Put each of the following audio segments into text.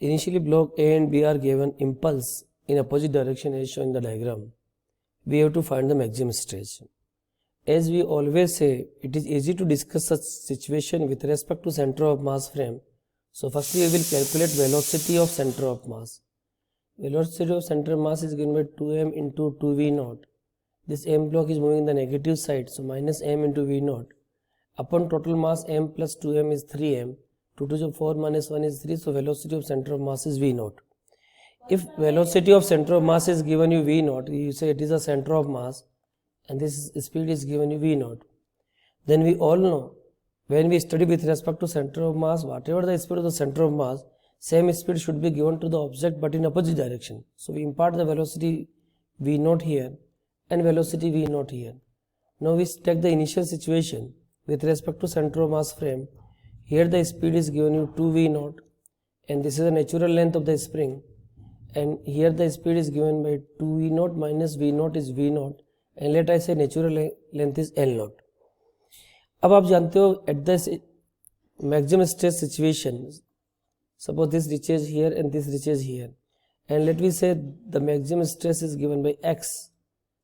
Initially block A and B are given impulse in opposite direction as shown in the diagram. We have to find the maximum stress. As we always say, it is easy to discuss such situation with respect to center of mass frame. So firstly we will calculate velocity of center of mass. Velocity of center of mass is given by 2m into 2v naught. This m block is moving in the negative side, so minus m into v naught. Upon total mass m plus 2m is 3m. 2 to the 4 minus 1 is 3, so velocity of center of mass is v naught. If velocity of center of mass is given you v naught, you say it is a center of mass and this speed is given you v naught. Then we all know when we study with respect to center of mass, whatever the speed of the center of mass, same speed should be given to the object but in opposite direction. So we impart the velocity v naught here and velocity v naught here. Now we take the initial situation with respect to center of mass frame. Here the speed is given you 2v naught and this is the natural length of the spring, and here the speed is given by 2v naught minus v naught is v naught, and let I say natural length is L naught. अब आप जानते हो at the maximum stress situation, suppose this reaches here and this reaches here, and let me say the maximum stress is given by x,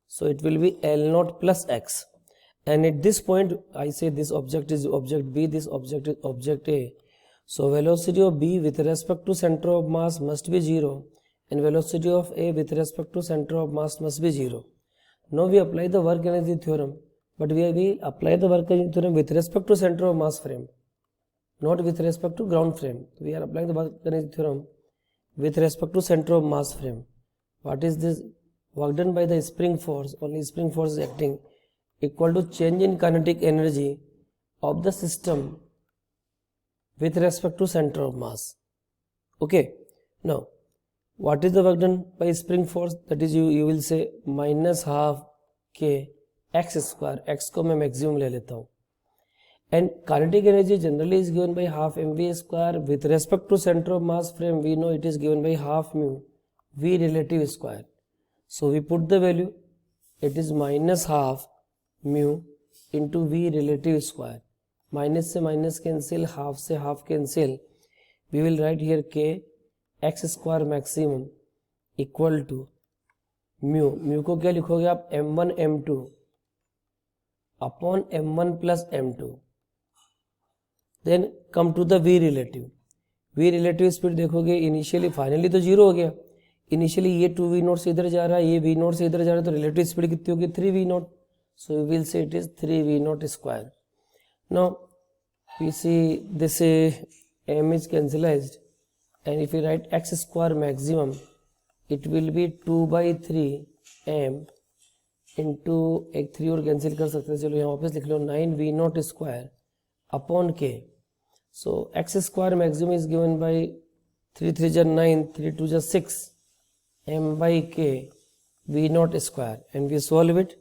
so it will be L naught plus x. And at this point I say this object is object B, this object is object A. So velocity of B with respect to center of mass must be 0 and velocity of A with respect to center of mass must be 0. Now we apply the work energy theorem, but we will apply the work energy theorem with respect to center of mass frame, not with respect to ground frame. We are applying the work energy theorem with respect to center of mass frame. What is this? Work done by the spring force, only spring force is acting, equal to change in kinetic energy of the system with respect to center of mass. Okay, now what is the work done by spring force? That is you will say minus half k x square, x को मैं maximum ले लेता हूँ, and kinetic energy generally is given by half mv square. With respect to center of mass frame we know it is given by half mu v relative square. So we put the value, it is minus half mu into v relative square. Minus से minus cancel, half से half cancel. We will write here k x square maximum equal to mu. Mu को क्या लिखोगे आप? m1 m2 upon m1 plus m2. Then come to the v relative. v relative speed देखोगे initially finally तो 0 हो गया. Initially ये 2v naught से इधर जा रहा है, ये v naught से इधर जा रहा है, तो relative speed कितनी होगी? 3v naught. So we will say it is 3v naught square. Now we see this m is cancelled, and if we write x square maximum, it will be 2 by 3 m into एक 3 और cancel कर सकते हैं, चलो यहाँ वापस लिख लो 9v naught square upon k. So x square maximum is given by 3 3 जा 9, 3 2 जा 6 m by k v naught square, and we solve it.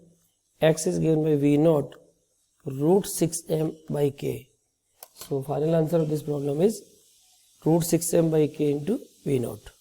X is given by v naught root 6m by k. So final answer of this problem is root 6m by k into v naught.